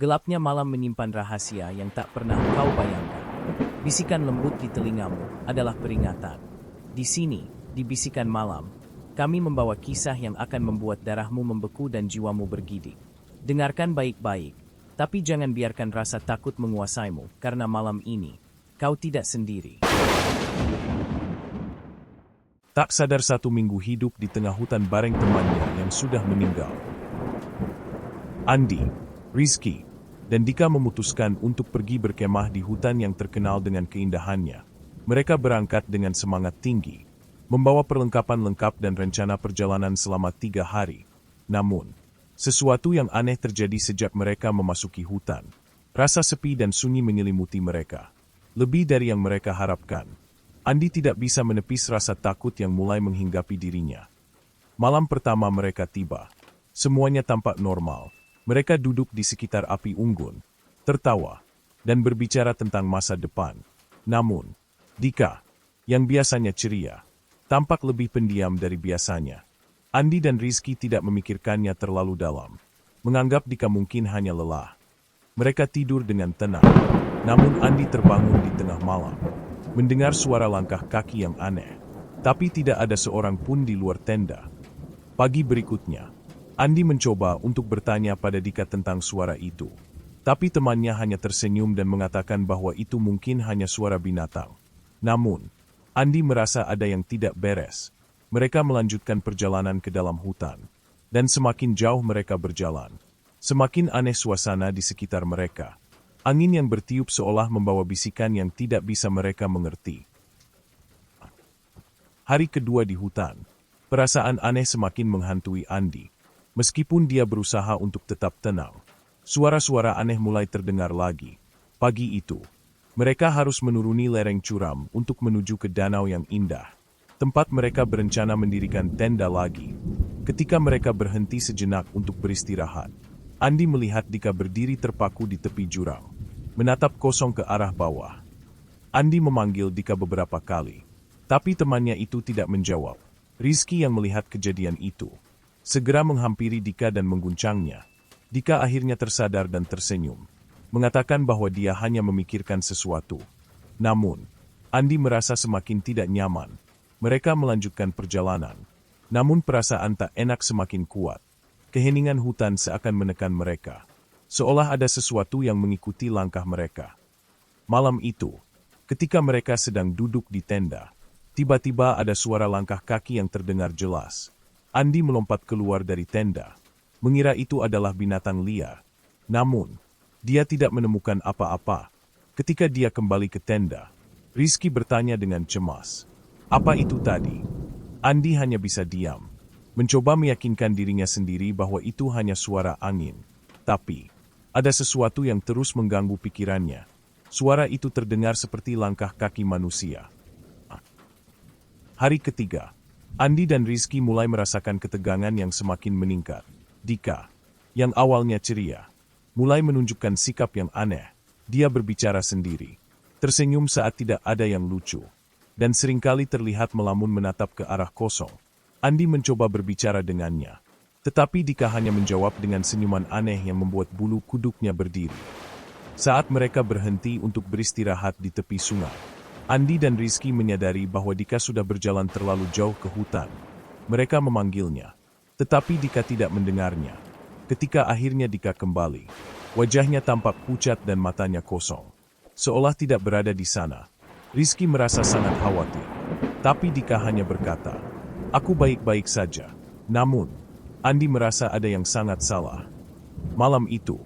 Gelapnya malam menyimpan rahasia yang tak pernah kau bayangkan. Bisikan lembut di telingamu adalah peringatan. Di sini, di bisikan malam, kami membawa kisah yang akan membuat darahmu membeku dan jiwamu bergidik. Dengarkan baik-baik, tapi jangan biarkan rasa takut menguasaimu, karena malam ini, kau tidak sendiri. Tak sadar 1 minggu hidup di tengah hutan bareng temannya yang sudah meninggal. Andi, Rizky, dan Dika memutuskan untuk pergi berkemah di hutan yang terkenal dengan keindahannya. Mereka berangkat dengan semangat tinggi, membawa perlengkapan lengkap dan rencana perjalanan selama 3 hari. Namun, sesuatu yang aneh terjadi sejak mereka memasuki hutan. Rasa sepi dan sunyi menyelimuti mereka. Lebih dari yang mereka harapkan. Andi tidak bisa menepis rasa takut yang mulai menghinggapi dirinya. Malam pertama mereka tiba. Semuanya tampak normal. Mereka duduk di sekitar api unggun, tertawa, dan berbicara tentang masa depan. Namun, Dika, yang biasanya ceria, tampak lebih pendiam dari biasanya. Andi dan Rizky tidak memikirkannya terlalu dalam, menganggap Dika mungkin hanya lelah. Mereka tidur dengan tenang, namun Andi terbangun di tengah malam, mendengar suara langkah kaki yang aneh, tapi tidak ada seorang pun di luar tenda. Pagi berikutnya, Andi mencoba untuk bertanya pada Dika tentang suara itu. Tapi temannya hanya tersenyum dan mengatakan bahwa itu mungkin hanya suara binatang. Namun, Andi merasa ada yang tidak beres. Mereka melanjutkan perjalanan ke dalam hutan. Dan semakin jauh mereka berjalan, semakin aneh suasana di sekitar mereka. Angin yang bertiup seolah membawa bisikan yang tidak bisa mereka mengerti. Hari kedua di hutan, perasaan aneh semakin menghantui Andi. Meskipun dia berusaha untuk tetap tenang, suara-suara aneh mulai terdengar lagi. Pagi itu, mereka harus menuruni lereng curam untuk menuju ke danau yang indah. Tempat mereka berencana mendirikan tenda lagi. Ketika mereka berhenti sejenak untuk beristirahat, Andi melihat Dika berdiri terpaku di tepi jurang, menatap kosong ke arah bawah. Andi memanggil Dika beberapa kali, tapi temannya itu tidak menjawab. Rizky yang melihat kejadian itu segera menghampiri Dika dan mengguncangnya. Dika akhirnya tersadar dan tersenyum, mengatakan bahwa dia hanya memikirkan sesuatu. Namun, Andi merasa semakin tidak nyaman. Mereka melanjutkan perjalanan. Namun perasaan tak enak semakin kuat. Keheningan hutan seakan menekan mereka, seolah ada sesuatu yang mengikuti langkah mereka. Malam itu, ketika mereka sedang duduk di tenda, tiba-tiba ada suara langkah kaki yang terdengar jelas. Andi melompat keluar dari tenda, mengira itu adalah binatang liar. Namun, dia tidak menemukan apa-apa. Ketika dia kembali ke tenda, Rizky bertanya dengan cemas, "Apa itu tadi?" Andi hanya bisa diam, mencoba meyakinkan dirinya sendiri bahwa itu hanya suara angin. Tapi, ada sesuatu yang terus mengganggu pikirannya. Suara itu terdengar seperti langkah kaki manusia. Hari ketiga, Andi dan Rizky mulai merasakan ketegangan yang semakin meningkat. Dika, yang awalnya ceria, mulai menunjukkan sikap yang aneh. Dia berbicara sendiri, tersenyum saat tidak ada yang lucu, dan seringkali terlihat melamun menatap ke arah kosong. Andi mencoba berbicara dengannya, tetapi Dika hanya menjawab dengan senyuman aneh yang membuat bulu kuduknya berdiri. Saat mereka berhenti untuk beristirahat di tepi sungai, Andi dan Rizky menyadari bahwa Dika sudah berjalan terlalu jauh ke hutan. Mereka memanggilnya, tetapi Dika tidak mendengarnya. Ketika akhirnya Dika kembali, wajahnya tampak pucat dan matanya kosong, seolah tidak berada di sana. Rizky merasa sangat khawatir, tapi Dika hanya berkata, "Aku baik-baik saja." Namun, Andi merasa ada yang sangat salah. Malam itu,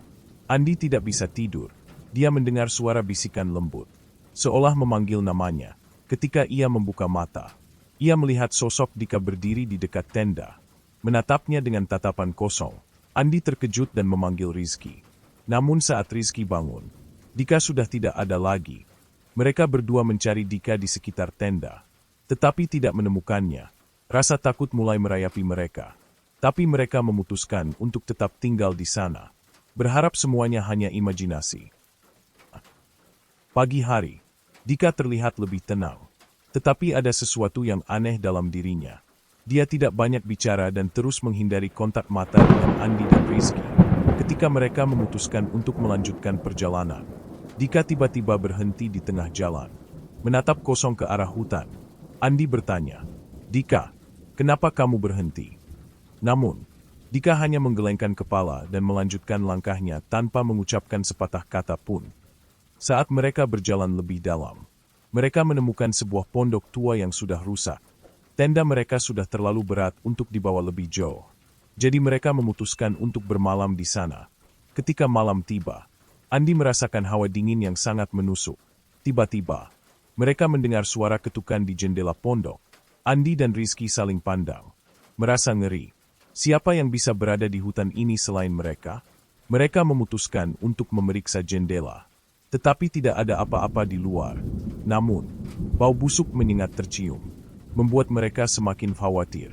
Andi tidak bisa tidur. Dia mendengar suara bisikan lembut, seolah memanggil namanya. Ketika ia membuka mata, ia melihat sosok Dika berdiri di dekat tenda, menatapnya dengan tatapan kosong. Andi terkejut dan memanggil Rizky. Namun saat Rizky bangun, Dika sudah tidak ada lagi. Mereka berdua mencari Dika di sekitar tenda, tetapi tidak menemukannya. Rasa takut mulai merayapi mereka, tapi mereka memutuskan untuk tetap tinggal di sana, berharap semuanya hanya imajinasi. Pagi hari, Dika terlihat lebih tenang, tetapi ada sesuatu yang aneh dalam dirinya. Dia tidak banyak bicara dan terus menghindari kontak mata dengan Andi dan Rizky. Ketika mereka memutuskan untuk melanjutkan perjalanan, Dika tiba-tiba berhenti di tengah jalan, menatap kosong ke arah hutan. Andi bertanya, "Dika, kenapa kamu berhenti?" Namun, Dika hanya menggelengkan kepala dan melanjutkan langkahnya tanpa mengucapkan sepatah kata pun. Saat mereka berjalan lebih dalam, mereka menemukan sebuah pondok tua yang sudah rusak. Tenda mereka sudah terlalu berat untuk dibawa lebih jauh. Jadi mereka memutuskan untuk bermalam di sana. Ketika malam tiba, Andi merasakan hawa dingin yang sangat menusuk. Tiba-tiba, mereka mendengar suara ketukan di jendela pondok. Andi dan Rizky saling pandang, merasa ngeri. Siapa yang bisa berada di hutan ini selain mereka? Mereka memutuskan untuk memeriksa jendela. Tetapi tidak ada apa-apa di luar. Namun, bau busuk menyengat tercium, membuat mereka semakin khawatir.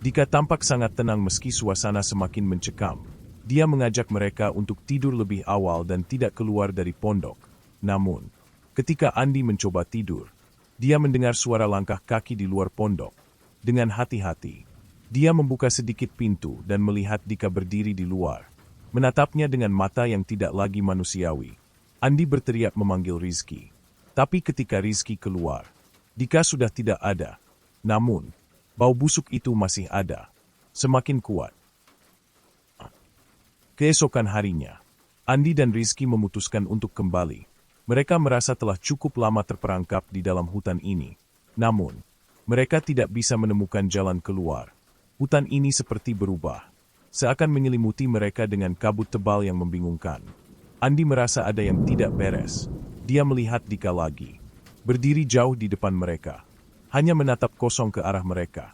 Dika tampak sangat tenang meski suasana semakin mencekam. Dia mengajak mereka untuk tidur lebih awal dan tidak keluar dari pondok. Namun, ketika Andi mencoba tidur, dia mendengar suara langkah kaki di luar pondok. Dengan hati-hati, dia membuka sedikit pintu dan melihat Dika berdiri di luar, menatapnya dengan mata yang tidak lagi manusiawi. Andi berteriak memanggil Rizky. Tapi ketika Rizky keluar, Dika sudah tidak ada. Namun, bau busuk itu masih ada, semakin kuat. Keesokan harinya, Andi dan Rizky memutuskan untuk kembali. Mereka merasa telah cukup lama terperangkap di dalam hutan ini. Namun, mereka tidak bisa menemukan jalan keluar. Hutan ini seperti berubah, seakan menyelimuti mereka dengan kabut tebal yang membingungkan. Andi merasa ada yang tidak beres. Dia melihat Dika lagi, berdiri jauh di depan mereka, hanya menatap kosong ke arah mereka.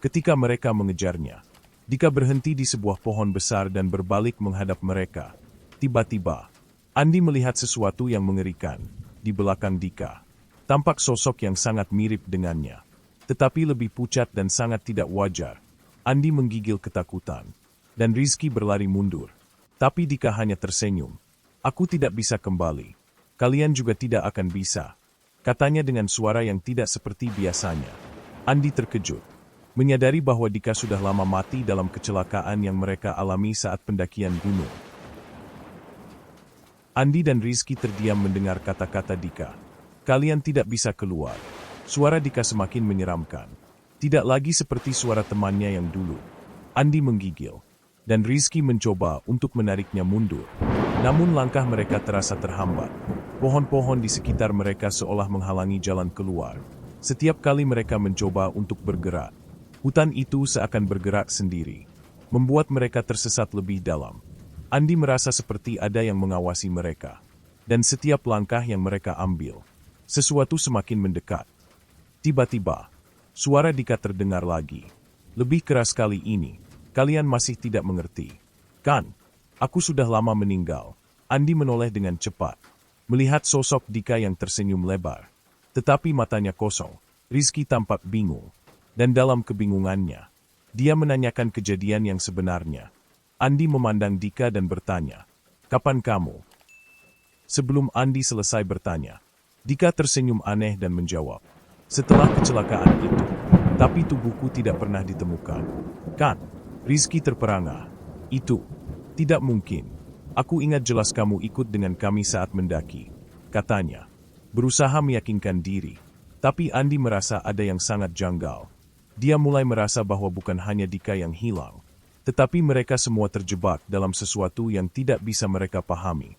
Ketika mereka mengejarnya, Dika berhenti di sebuah pohon besar dan berbalik menghadap mereka. Tiba-tiba, Andi melihat sesuatu yang mengerikan di belakang Dika. Tampak sosok yang sangat mirip dengannya, tetapi lebih pucat dan sangat tidak wajar. Andi menggigil ketakutan, dan Rizky berlari mundur. Tapi Dika hanya tersenyum. "Aku tidak bisa kembali. Kalian juga tidak akan bisa," katanya dengan suara yang tidak seperti biasanya. Andi terkejut, menyadari bahwa Dika sudah lama mati dalam kecelakaan yang mereka alami saat pendakian gunung. Andi dan Rizky terdiam mendengar kata-kata Dika. "Kalian tidak bisa keluar." Suara Dika semakin menyeramkan. Tidak lagi seperti suara temannya yang dulu. Andi menggigil, dan Rizky mencoba untuk menariknya mundur. Namun langkah mereka terasa terhambat. Pohon-pohon di sekitar mereka seolah menghalangi jalan keluar. Setiap kali mereka mencoba untuk bergerak, hutan itu seakan bergerak sendiri, membuat mereka tersesat lebih dalam. Andi merasa seperti ada yang mengawasi mereka. Dan setiap langkah yang mereka ambil, sesuatu semakin mendekat. Tiba-tiba, suara Dika terdengar lagi. Lebih keras kali ini, "Kalian masih tidak mengerti, kan? Aku sudah lama meninggal." Andi menoleh dengan cepat, melihat sosok Dika yang tersenyum lebar. Tetapi matanya kosong. Rizky tampak bingung. Dan dalam kebingungannya, dia menanyakan kejadian yang sebenarnya. Andi memandang Dika dan bertanya, "Kapan kamu?" Sebelum Andi selesai bertanya, Dika tersenyum aneh dan menjawab, "Setelah kecelakaan itu, tapi tubuhku tidak pernah ditemukan." "Kan?" Rizky terperangah. "Itu tidak mungkin. Aku ingat jelas kamu ikut dengan kami saat mendaki," katanya, berusaha meyakinkan diri. Tapi Andi merasa ada yang sangat janggal. Dia mulai merasa bahwa bukan hanya Dika yang hilang, tetapi mereka semua terjebak dalam sesuatu yang tidak bisa mereka pahami.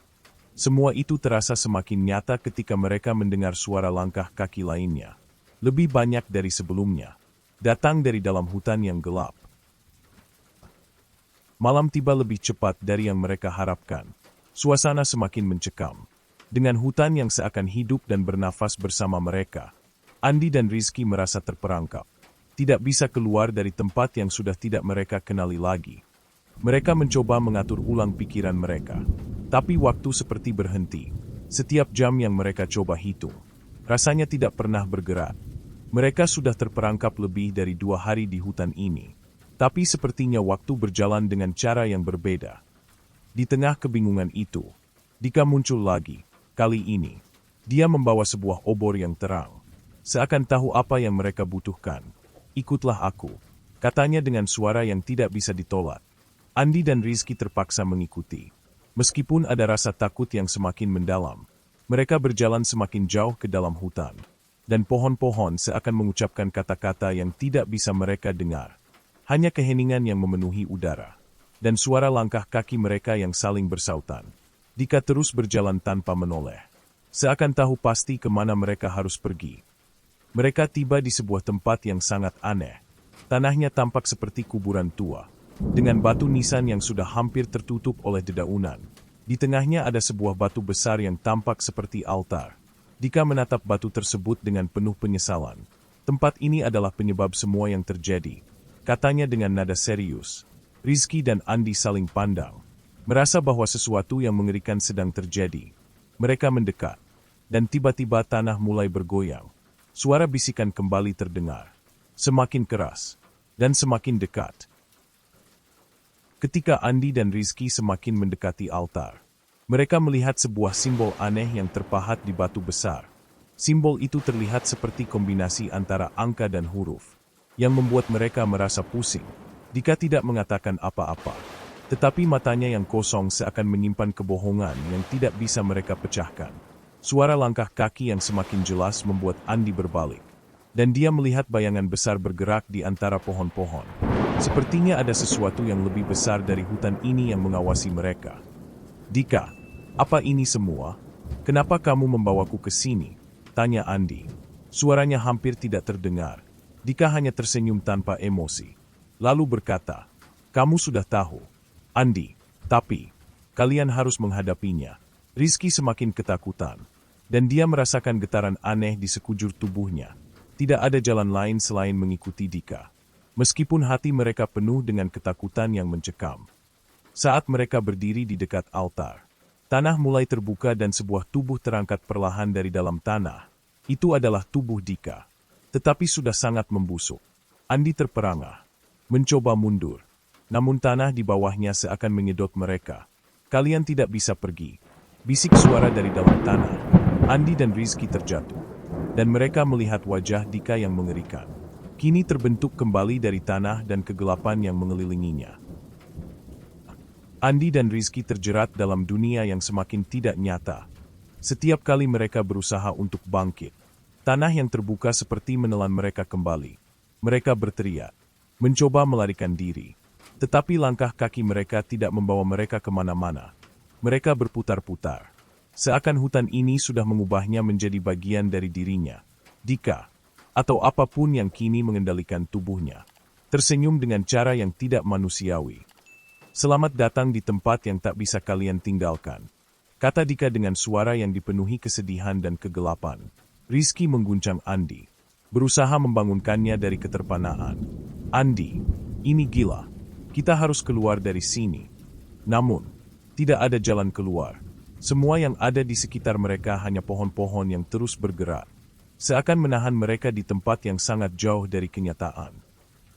Semua itu terasa semakin nyata ketika mereka mendengar suara langkah kaki lainnya. Lebih banyak dari sebelumnya, datang dari dalam hutan yang gelap. Malam tiba lebih cepat dari yang mereka harapkan. Suasana semakin mencekam, dengan hutan yang seakan hidup dan bernafas bersama mereka. Andi dan Rizky merasa terperangkap. Tidak bisa keluar dari tempat yang sudah tidak mereka kenali lagi. Mereka mencoba mengatur ulang pikiran mereka. Tapi waktu seperti berhenti. Setiap jam yang mereka coba hitung, rasanya tidak pernah bergerak. Mereka sudah terperangkap lebih dari 2 hari di hutan ini. Tapi sepertinya waktu berjalan dengan cara yang berbeda. Di tengah kebingungan itu, Dika muncul lagi. Kali ini, dia membawa sebuah obor yang terang. Seakan tahu apa yang mereka butuhkan. "Ikutlah aku," katanya dengan suara yang tidak bisa ditolak. Andi dan Rizky terpaksa mengikuti. Meskipun ada rasa takut yang semakin mendalam, mereka berjalan semakin jauh ke dalam hutan. Dan pohon-pohon seakan mengucapkan kata-kata yang tidak bisa mereka dengar. Hanya keheningan yang memenuhi udara. Dan suara langkah kaki mereka yang saling bersautan. Dika terus berjalan tanpa menoleh. Seakan tahu pasti kemana mereka harus pergi. Mereka tiba di sebuah tempat yang sangat aneh. Tanahnya tampak seperti kuburan tua. Dengan batu nisan yang sudah hampir tertutup oleh dedaunan. Di tengahnya ada sebuah batu besar yang tampak seperti altar. Dika menatap batu tersebut dengan penuh penyesalan. Tempat ini adalah penyebab semua yang terjadi. Katanya dengan nada serius. Rizky dan Andi saling pandang. Merasa bahwa sesuatu yang mengerikan sedang terjadi. Mereka mendekat. Dan tiba-tiba tanah mulai bergoyang. Suara bisikan kembali terdengar. Semakin keras. Dan semakin dekat. Ketika Andi dan Rizky semakin mendekati altar, mereka melihat sebuah simbol aneh yang terpahat di batu besar. Simbol itu terlihat seperti kombinasi antara angka dan huruf, yang membuat mereka merasa pusing. Dika tidak mengatakan apa-apa, tetapi matanya yang kosong seakan menyimpan kebohongan yang tidak bisa mereka pecahkan. Suara langkah kaki yang semakin jelas membuat Andi berbalik, dan dia melihat bayangan besar bergerak di antara pohon-pohon. Sepertinya ada sesuatu yang lebih besar dari hutan ini yang mengawasi mereka. Dika, apa ini semua? Kenapa kamu membawaku ke sini? Tanya Andi. Suaranya hampir tidak terdengar. Dika hanya tersenyum tanpa emosi. Lalu berkata, kamu sudah tahu. Andi, tapi kalian harus menghadapinya. Rizky semakin ketakutan. Dan dia merasakan getaran aneh di sekujur tubuhnya. Tidak ada jalan lain selain mengikuti Dika. Meskipun hati mereka penuh dengan ketakutan yang mencekam. Saat mereka berdiri di dekat altar, tanah mulai terbuka dan sebuah tubuh terangkat perlahan dari dalam tanah. Itu adalah tubuh Dika. Tetapi sudah sangat membusuk. Andi terperangah, mencoba mundur. Namun tanah di bawahnya seakan menyedot mereka. Kalian tidak bisa pergi. Bisik suara dari dalam tanah. Andi dan Rizky terjatuh. Dan mereka melihat wajah Dika yang mengerikan. Kini terbentuk kembali dari tanah dan kegelapan yang mengelilinginya. Andi dan Rizky terjerat dalam dunia yang semakin tidak nyata. Setiap kali mereka berusaha untuk bangkit, tanah yang terbuka seperti menelan mereka kembali. Mereka berteriak, mencoba melarikan diri. Tetapi langkah kaki mereka tidak membawa mereka kemana-mana. Mereka berputar-putar. Seakan hutan ini sudah mengubahnya menjadi bagian dari dirinya. Dika, atau apapun yang kini mengendalikan tubuhnya, tersenyum dengan cara yang tidak manusiawi. Selamat datang di tempat yang tak bisa kalian tinggalkan, kata Dika dengan suara yang dipenuhi kesedihan dan kegelapan. Rizky mengguncang Andi, berusaha membangunkannya dari keterpanaan. Andi, ini gila. Kita harus keluar dari sini. Namun, tidak ada jalan keluar. Semua yang ada di sekitar mereka hanya pohon-pohon yang terus bergerak. Seakan menahan mereka di tempat yang sangat jauh dari kenyataan.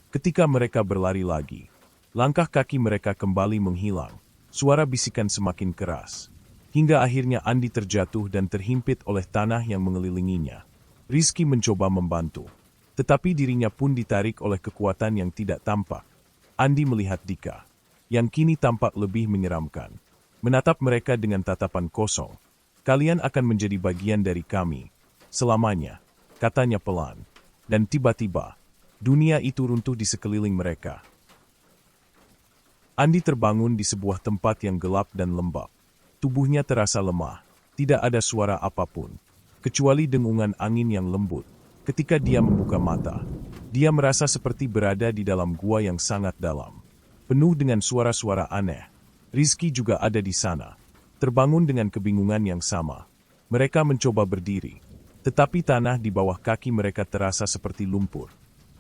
Ketika mereka berlari lagi, langkah kaki mereka kembali menghilang. Suara bisikan semakin keras. Hingga akhirnya Andi terjatuh dan terhimpit oleh tanah yang mengelilinginya. Rizky mencoba membantu. Tetapi dirinya pun ditarik oleh kekuatan yang tidak tampak. Andi melihat Dika, yang kini tampak lebih menyeramkan. Menatap mereka dengan tatapan kosong. Kalian akan menjadi bagian dari kami. Selamanya, katanya pelan, dan tiba-tiba, dunia itu runtuh di sekeliling mereka. Andi terbangun di sebuah tempat yang gelap dan lembab. Tubuhnya terasa lemah, tidak ada suara apapun, kecuali dengungan angin yang lembut. Ketika dia membuka mata, dia merasa seperti berada di dalam gua yang sangat dalam, penuh dengan suara-suara aneh. Rizky juga ada di sana, terbangun dengan kebingungan yang sama. Mereka mencoba berdiri. Tetapi tanah di bawah kaki mereka terasa seperti lumpur.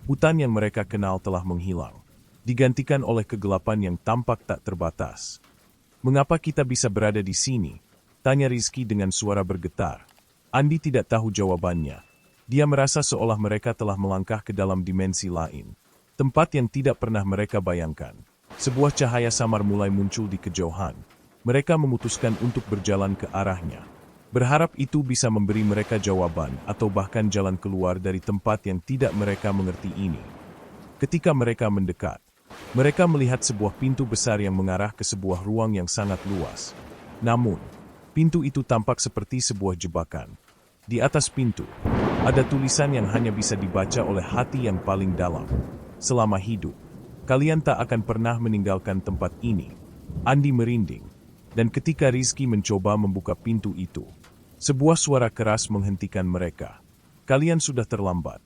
Hutan yang mereka kenal telah menghilang, digantikan oleh kegelapan yang tampak tak terbatas. Mengapa kita bisa berada di sini? Tanya Rizky dengan suara bergetar. Andi tidak tahu jawabannya. Dia merasa seolah mereka telah melangkah ke dalam dimensi lain. Tempat yang tidak pernah mereka bayangkan. Sebuah cahaya samar mulai muncul di kejauhan. Mereka memutuskan untuk berjalan ke arahnya. Berharap itu bisa memberi mereka jawaban atau bahkan jalan keluar dari tempat yang tidak mereka mengerti ini. Ketika mereka mendekat, Mereka melihat sebuah pintu besar yang mengarah ke sebuah ruang yang sangat luas. Namun, pintu itu tampak seperti sebuah jebakan. Di atas pintu, ada tulisan yang hanya bisa dibaca oleh hati yang paling dalam. Selama hidup, kalian tak akan pernah meninggalkan tempat ini. Andi merinding, dan ketika Rizky mencoba membuka pintu itu, sebuah suara keras menghentikan mereka. Kalian sudah terlambat.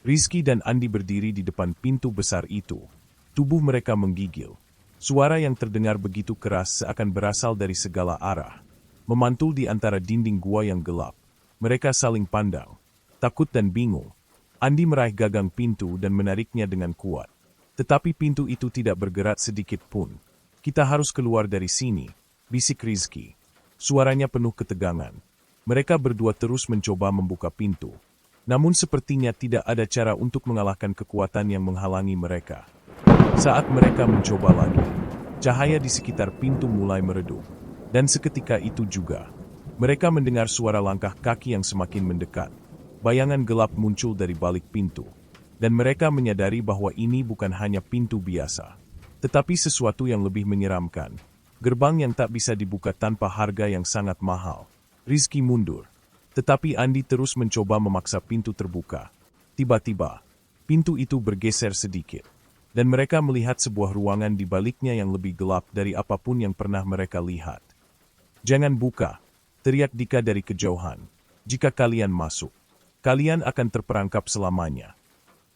Rizky dan Andi berdiri di depan pintu besar itu. Tubuh mereka menggigil. Suara yang terdengar begitu keras seakan berasal dari segala arah. Memantul di antara dinding gua yang gelap. Mereka saling pandang, takut dan bingung. Andi meraih gagang pintu dan menariknya dengan kuat. Tetapi pintu itu tidak bergerak sedikit pun. Kita harus keluar dari sini, bisik Rizky. Suaranya penuh ketegangan. Mereka berdua terus mencoba membuka pintu. Namun sepertinya tidak ada cara untuk mengalahkan kekuatan yang menghalangi mereka. Saat mereka mencoba lagi, cahaya di sekitar pintu mulai meredup. Dan seketika itu juga, mereka mendengar suara langkah kaki yang semakin mendekat. Bayangan gelap muncul dari balik pintu. Dan mereka menyadari bahwa ini bukan hanya pintu biasa, tetapi sesuatu yang lebih menyeramkan. Gerbang yang tak bisa dibuka tanpa harga yang sangat mahal. Rizky mundur. Tetapi Andi terus mencoba memaksa pintu terbuka. Tiba-tiba, pintu itu bergeser sedikit. Dan mereka melihat sebuah ruangan di baliknya yang lebih gelap dari apapun yang pernah mereka lihat. "Jangan buka," teriak Dika dari kejauhan. "Jika kalian masuk, kalian akan terperangkap selamanya."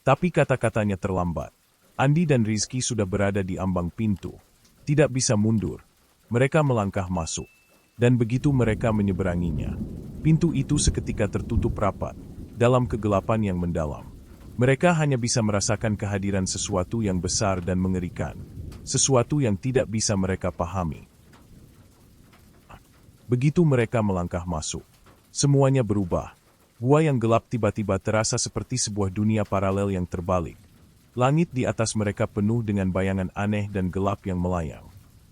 Tapi kata-katanya terlambat. Andi dan Rizky sudah berada di ambang pintu. Tidak bisa mundur. Mereka melangkah masuk. Dan begitu mereka menyeberanginya, pintu itu seketika tertutup rapat, dalam kegelapan yang mendalam. Mereka hanya bisa merasakan kehadiran sesuatu yang besar dan mengerikan, sesuatu yang tidak bisa mereka pahami. Begitu mereka melangkah masuk, semuanya berubah. Gua yang gelap tiba-tiba terasa seperti sebuah dunia paralel yang terbalik. Langit di atas mereka penuh dengan bayangan aneh dan gelap yang melayang.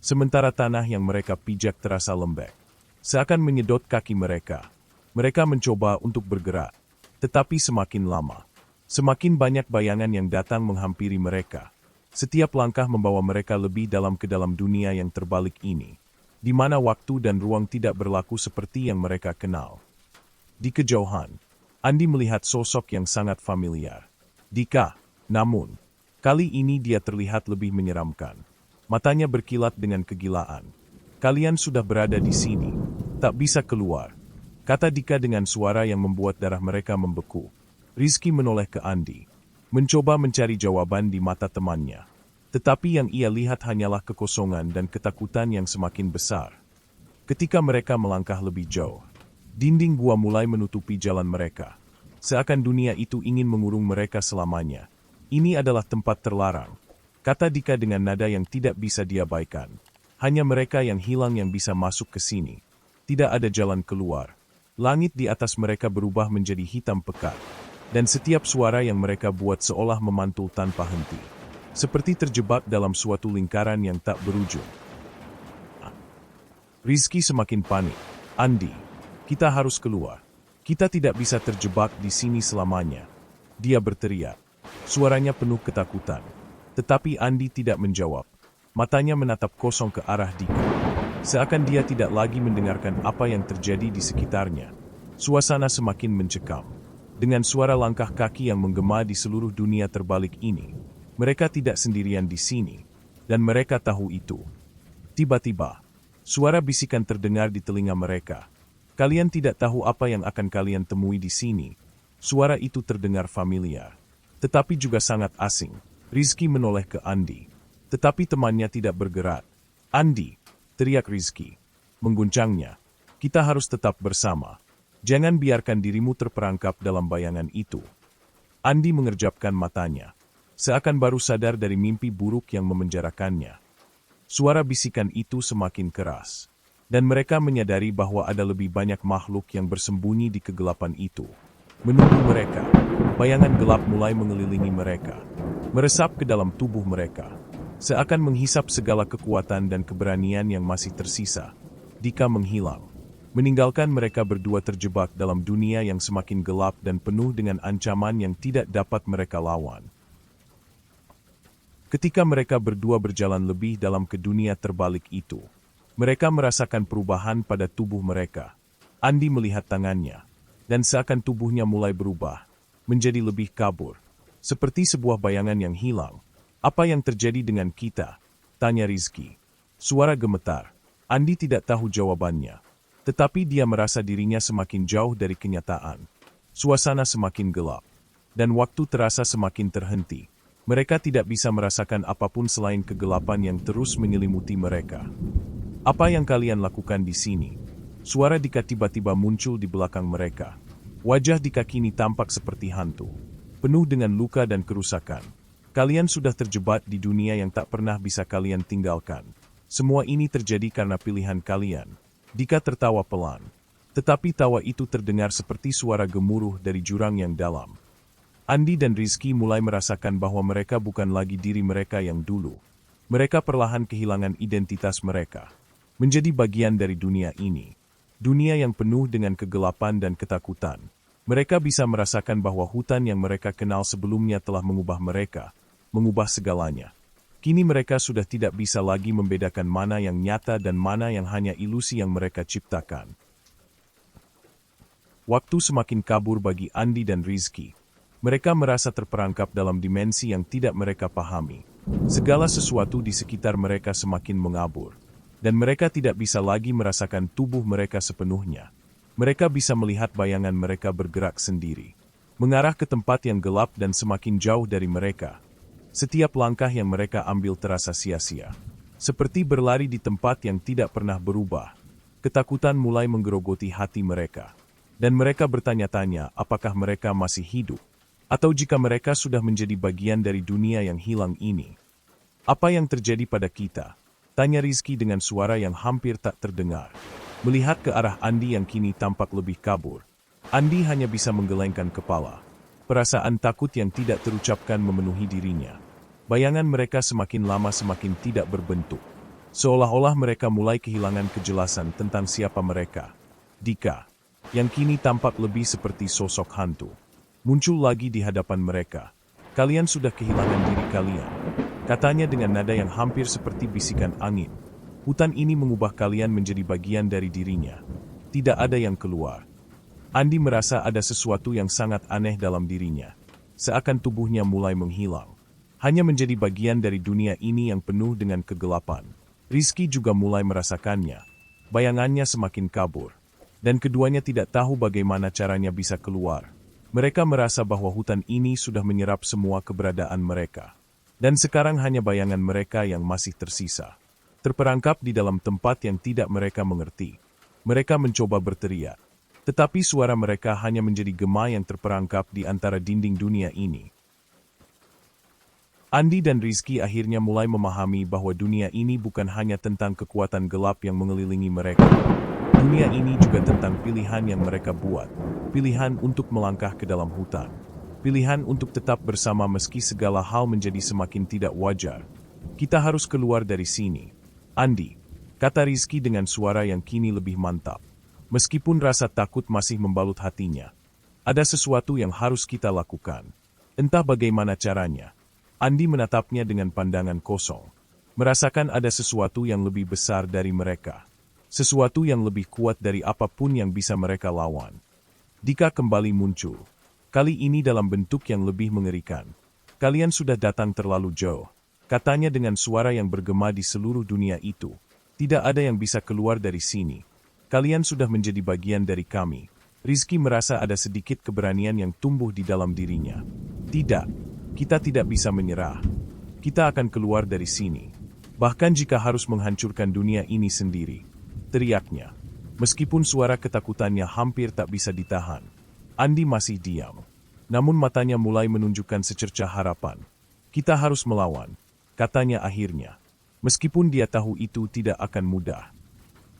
Sementara tanah yang mereka pijak terasa lembek, seakan menyedot kaki mereka. Mereka mencoba untuk bergerak, tetapi semakin lama, semakin banyak bayangan yang datang menghampiri mereka. Setiap langkah membawa mereka lebih dalam ke dalam dunia yang terbalik ini, di mana waktu dan ruang tidak berlaku seperti yang mereka kenal. Di kejauhan, Andi melihat sosok yang sangat familiar. Dika, namun, kali ini dia terlihat lebih menyeramkan. Matanya berkilat dengan kegilaan. "Kalian sudah berada di sini, tak bisa keluar," kata Dika dengan suara yang membuat darah mereka membeku. Rizky menoleh ke Andi, mencoba mencari jawaban di mata temannya. Tetapi yang ia lihat hanyalah kekosongan dan ketakutan yang semakin besar. Ketika mereka melangkah lebih jauh, dinding gua mulai menutupi jalan mereka. Seakan dunia itu ingin mengurung mereka selamanya. "Ini adalah tempat terlarang," kata Dika dengan nada yang tidak bisa diabaikan. "Hanya mereka yang hilang yang bisa masuk ke sini. Tidak ada jalan keluar." Langit di atas mereka berubah menjadi hitam pekat. Dan setiap suara yang mereka buat seolah memantul tanpa henti. Seperti terjebak dalam suatu lingkaran yang tak berujung. Rizky semakin panik. "Andi, kita harus keluar. Kita tidak bisa terjebak di sini selamanya," dia berteriak. Suaranya penuh ketakutan. Tetapi Andi tidak menjawab. Matanya menatap kosong ke arah Dika. Seakan dia tidak lagi mendengarkan apa yang terjadi di sekitarnya. Suasana semakin mencekam. Dengan suara langkah kaki yang menggema di seluruh dunia terbalik ini. Mereka tidak sendirian di sini. Dan mereka tahu itu. Tiba-tiba, suara bisikan terdengar di telinga mereka. "Kalian tidak tahu apa yang akan kalian temui di sini." Suara itu terdengar familiar, tetapi juga sangat asing. Rizky menoleh ke Andi, tetapi temannya tidak bergerak. "Andi," teriak Rizky, mengguncangnya. "Kita harus tetap bersama. Jangan biarkan dirimu terperangkap dalam bayangan itu." Andi mengerjapkan matanya, seakan baru sadar dari mimpi buruk yang memenjarakannya. Suara bisikan itu semakin keras, dan mereka menyadari bahwa ada lebih banyak makhluk yang bersembunyi di kegelapan itu. Menunggu mereka, bayangan gelap mulai mengelilingi mereka, meresap ke dalam tubuh mereka, seakan menghisap segala kekuatan dan keberanian yang masih tersisa. Dika menghilang, meninggalkan mereka berdua terjebak dalam dunia yang semakin gelap dan penuh dengan ancaman yang tidak dapat mereka lawan. Ketika mereka berdua berjalan lebih dalam ke dunia terbalik itu, mereka merasakan perubahan pada tubuh mereka. Andi melihat tangannya, dan seakan tubuhnya mulai berubah, menjadi lebih kabur, seperti sebuah bayangan yang hilang. Apa yang terjadi dengan kita? Tanya Rizky. Suara gemetar. Andi tidak tahu jawabannya, tetapi dia merasa dirinya semakin jauh dari kenyataan. Suasana semakin gelap, dan waktu terasa semakin terhenti. Mereka tidak bisa merasakan apapun selain kegelapan yang terus menyelimuti mereka. Apa yang kalian lakukan di sini? Suara Dika tiba-tiba muncul di belakang mereka. Wajah Dika kini tampak seperti hantu, penuh dengan luka dan kerusakan. Kalian sudah terjebak di dunia yang tak pernah bisa kalian tinggalkan. Semua ini terjadi karena pilihan kalian. Dika tertawa pelan, tetapi tawa itu terdengar seperti suara gemuruh dari jurang yang dalam. Andi dan Rizky mulai merasakan bahwa mereka bukan lagi diri mereka yang dulu. Mereka perlahan kehilangan identitas mereka, menjadi bagian dari dunia ini. Dunia yang penuh dengan kegelapan dan ketakutan. Mereka bisa merasakan bahwa hutan yang mereka kenal sebelumnya telah mengubah mereka, mengubah segalanya. Kini mereka sudah tidak bisa lagi membedakan mana yang nyata dan mana yang hanya ilusi yang mereka ciptakan. Waktu semakin kabur bagi Andi dan Rizky. Mereka merasa terperangkap dalam dimensi yang tidak mereka pahami. Segala sesuatu di sekitar mereka semakin mengabur, dan mereka tidak bisa lagi merasakan tubuh mereka sepenuhnya. Mereka bisa melihat bayangan mereka bergerak sendiri, mengarah ke tempat yang gelap dan semakin jauh dari mereka. Setiap langkah yang mereka ambil terasa sia-sia, seperti berlari di tempat yang tidak pernah berubah. Ketakutan mulai menggerogoti hati mereka, dan mereka bertanya-tanya apakah mereka masih hidup, atau jika mereka sudah menjadi bagian dari dunia yang hilang ini. Apa yang terjadi pada kita? Tanya Rizky dengan suara yang hampir tak terdengar. Melihat ke arah Andi yang kini tampak lebih kabur, Andi hanya bisa menggelengkan kepala. Perasaan takut yang tidak terucapkan memenuhi dirinya. Bayangan mereka semakin lama semakin tidak berbentuk. Seolah-olah mereka mulai kehilangan kejelasan tentang siapa mereka. Dika, yang kini tampak lebih seperti sosok hantu, muncul lagi di hadapan mereka. Kalian sudah kehilangan diri kalian, katanya dengan nada yang hampir seperti bisikan angin. Hutan ini mengubah kalian menjadi bagian dari dirinya. Tidak ada yang keluar. Andi merasa ada sesuatu yang sangat aneh dalam dirinya. Seakan tubuhnya mulai menghilang, hanya menjadi bagian dari dunia ini yang penuh dengan kegelapan. Rizky juga mulai merasakannya. Bayangannya semakin kabur, dan keduanya tidak tahu bagaimana caranya bisa keluar. Mereka merasa bahwa hutan ini sudah menyerap semua keberadaan mereka, dan sekarang hanya bayangan mereka yang masih tersisa, terperangkap di dalam tempat yang tidak mereka mengerti. Mereka mencoba berteriak, tetapi suara mereka hanya menjadi gema yang terperangkap di antara dinding dunia ini. Andi dan Rizky akhirnya mulai memahami bahwa dunia ini bukan hanya tentang kekuatan gelap yang mengelilingi mereka. Dunia ini juga tentang pilihan yang mereka buat. Pilihan untuk melangkah ke dalam hutan. Pilihan untuk tetap bersama meski segala hal menjadi semakin tidak wajar. Kita harus keluar dari sini, Andi, kata Rizky dengan suara yang kini lebih mantap. Meskipun rasa takut masih membalut hatinya, ada sesuatu yang harus kita lakukan. Entah bagaimana caranya. Andi menatapnya dengan pandangan kosong, merasakan ada sesuatu yang lebih besar dari mereka. Sesuatu yang lebih kuat dari apapun yang bisa mereka lawan. Dika kembali muncul, kali ini dalam bentuk yang lebih mengerikan. Kalian sudah datang terlalu jauh, katanya dengan suara yang bergema di seluruh dunia itu. Tidak ada yang bisa keluar dari sini. Kalian sudah menjadi bagian dari kami. Rizky merasa ada sedikit keberanian yang tumbuh di dalam dirinya. Tidak, kita tidak bisa menyerah. Kita akan keluar dari sini. Bahkan jika harus menghancurkan dunia ini sendiri, teriaknya. Meskipun suara ketakutannya hampir tak bisa ditahan, Andi masih diam. Namun matanya mulai menunjukkan secercah harapan. Kita harus melawan, katanya akhirnya. Meskipun dia tahu itu tidak akan mudah.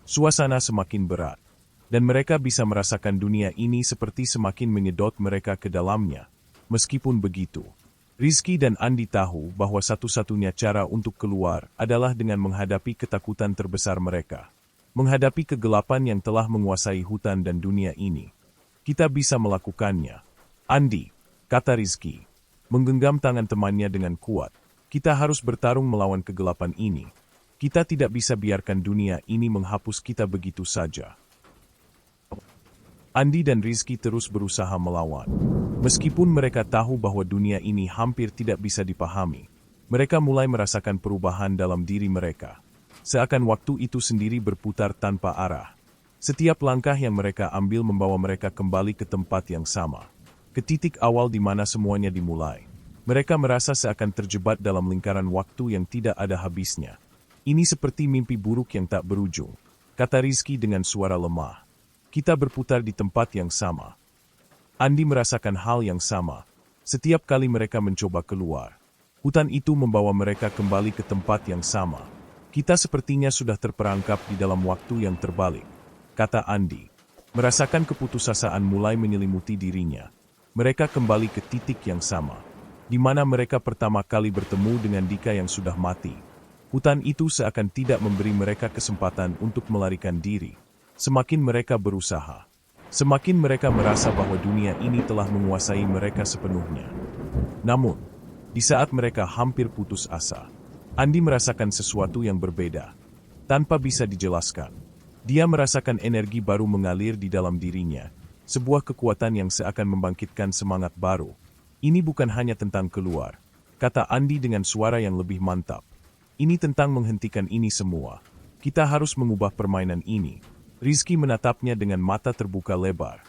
Suasana semakin berat, dan mereka bisa merasakan dunia ini seperti semakin menyedot mereka ke dalamnya. Meskipun begitu, Rizky dan Andi tahu bahwa satu-satunya cara untuk keluar adalah dengan menghadapi ketakutan terbesar mereka. Menghadapi kegelapan yang telah menguasai hutan dan dunia ini. Kita bisa melakukannya. Andi, kata Rizky, menggenggam tangan temannya dengan kuat. Kita harus bertarung melawan kegelapan ini. Kita tidak bisa biarkan dunia ini menghapus kita begitu saja. Andi dan Rizky terus berusaha melawan. Meskipun mereka tahu bahwa dunia ini hampir tidak bisa dipahami, mereka mulai merasakan perubahan dalam diri mereka. Seakan waktu itu sendiri berputar tanpa arah. Setiap langkah yang mereka ambil membawa mereka kembali ke tempat yang sama. Ke titik awal di mana semuanya dimulai. Mereka merasa seakan terjebak dalam lingkaran waktu yang tidak ada habisnya. Ini seperti mimpi buruk yang tak berujung, kata Rizky dengan suara lemah. Kita berputar di tempat yang sama. Andi merasakan hal yang sama. Setiap kali mereka mencoba keluar, hutan itu membawa mereka kembali ke tempat yang sama. Kita sepertinya sudah terperangkap di dalam waktu yang terbalik, kata Andi. Merasakan keputusasaan mulai menyelimuti dirinya. Mereka kembali ke titik yang sama, di mana mereka pertama kali bertemu dengan Dika yang sudah mati. Hutan itu seakan tidak memberi mereka kesempatan untuk melarikan diri. Semakin mereka berusaha, semakin mereka merasa bahwa dunia ini telah menguasai mereka sepenuhnya. Namun, di saat mereka hampir putus asa, Andi merasakan sesuatu yang berbeda. Tanpa bisa dijelaskan, dia merasakan energi baru mengalir di dalam dirinya, sebuah kekuatan yang seakan membangkitkan semangat baru. Ini bukan hanya tentang keluar, kata Andi dengan suara yang lebih mantap. Ini tentang menghentikan ini semua. Kita harus mengubah permainan ini. Rizky menatapnya dengan mata terbuka lebar.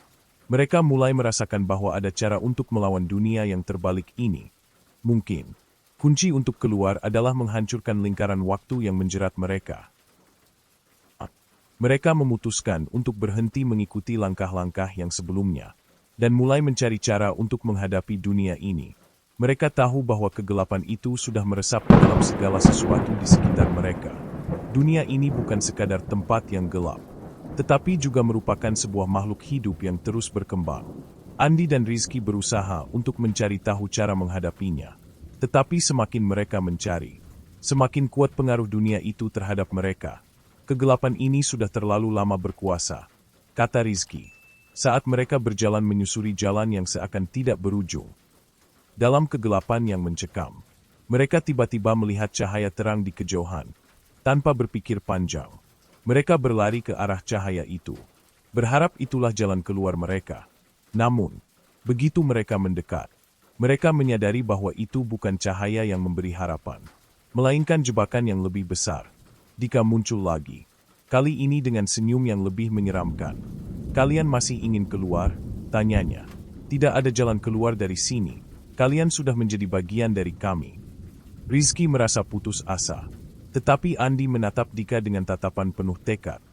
Mereka mulai merasakan bahwa ada cara untuk melawan dunia yang terbalik ini. Mungkin, kunci untuk keluar adalah menghancurkan lingkaran waktu yang menjerat mereka. Mereka memutuskan untuk berhenti mengikuti langkah-langkah yang sebelumnya, dan mulai mencari cara untuk menghadapi dunia ini. Mereka tahu bahwa kegelapan itu sudah meresap ke dalam segala sesuatu di sekitar mereka. Dunia ini bukan sekadar tempat yang gelap, tetapi juga merupakan sebuah makhluk hidup yang terus berkembang. Andi dan Rizky berusaha untuk mencari tahu cara menghadapinya. Tetapi semakin mereka mencari, semakin kuat pengaruh dunia itu terhadap mereka. Kegelapan ini sudah terlalu lama berkuasa, kata Rizky, saat mereka berjalan menyusuri jalan yang seakan tidak berujung. Dalam kegelapan yang mencekam, mereka tiba-tiba melihat cahaya terang di kejauhan. Tanpa berpikir panjang, mereka berlari ke arah cahaya itu, berharap itulah jalan keluar mereka. Namun, begitu mereka mendekat, mereka menyadari bahwa itu bukan cahaya yang memberi harapan, melainkan jebakan yang lebih besar. Dika muncul lagi, kali ini dengan senyum yang lebih menyeramkan. Kalian masih ingin keluar? Tanyanya. Tidak ada jalan keluar dari sini. Kalian sudah menjadi bagian dari kami. Rizky merasa putus asa. Tetapi Andi menatap Dika dengan tatapan penuh tekad.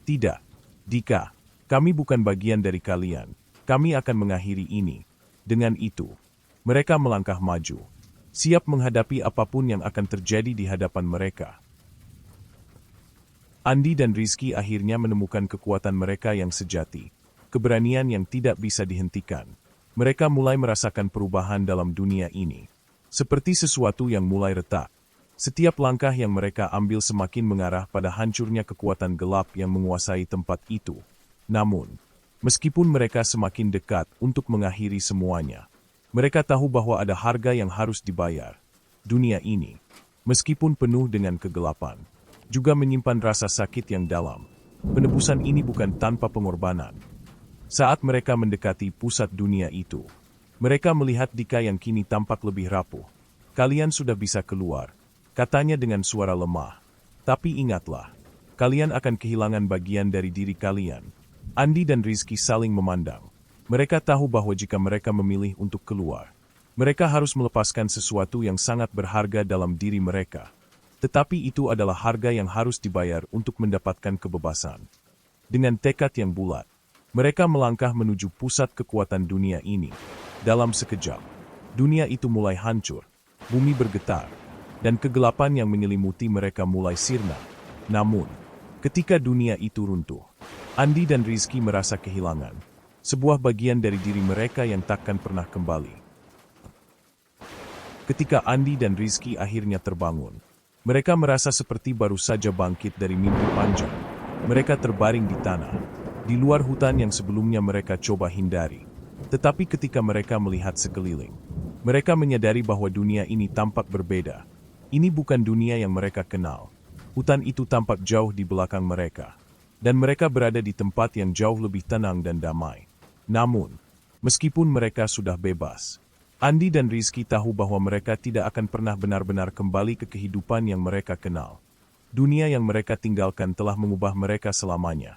Tidak, Dika. Kami bukan bagian dari kalian. Kami akan mengakhiri ini. Dengan itu, mereka melangkah maju, siap menghadapi apapun yang akan terjadi di hadapan mereka. Andi dan Rizky akhirnya menemukan kekuatan mereka yang sejati, keberanian yang tidak bisa dihentikan. Mereka mulai merasakan perubahan dalam dunia ini, seperti sesuatu yang mulai retak. Setiap langkah yang mereka ambil semakin mengarah pada hancurnya kekuatan gelap yang menguasai tempat itu. Namun, meskipun mereka semakin dekat untuk mengakhiri semuanya, mereka tahu bahwa ada harga yang harus dibayar. Dunia ini, meskipun penuh dengan kegelapan, juga menyimpan rasa sakit yang dalam. Penebusan ini bukan tanpa pengorbanan. Saat mereka mendekati pusat dunia itu, mereka melihat Dika yang kini tampak lebih rapuh. Kalian sudah bisa keluar, katanya dengan suara lemah. Tapi ingatlah, kalian akan kehilangan bagian dari diri kalian. Andi dan Rizky saling memandang. Mereka tahu bahwa jika mereka memilih untuk keluar, mereka harus melepaskan sesuatu yang sangat berharga dalam diri mereka. Tetapi itu adalah harga yang harus dibayar untuk mendapatkan kebebasan. Dengan tekad yang bulat, mereka melangkah menuju pusat kekuatan dunia ini. Dalam sekejap, dunia itu mulai hancur, bumi bergetar, dan kegelapan yang menyelimuti mereka mulai sirna. Namun, ketika dunia itu runtuh, Andi dan Rizky merasa kehilangan sebuah bagian dari diri mereka yang takkan pernah kembali. Ketika Andi dan Rizky akhirnya terbangun, mereka merasa seperti baru saja bangkit dari mimpi panjang. Mereka terbaring di tanah, di luar hutan yang sebelumnya mereka coba hindari. Tetapi ketika mereka melihat sekeliling, mereka menyadari bahwa dunia ini tampak berbeda. Ini bukan dunia yang mereka kenal. Hutan itu tampak jauh di belakang mereka. Dan mereka berada di tempat yang jauh lebih tenang dan damai. Namun, meskipun mereka sudah bebas, Andi dan Rizky tahu bahwa mereka tidak akan pernah benar-benar kembali ke kehidupan yang mereka kenal. Dunia yang mereka tinggalkan telah mengubah mereka selamanya.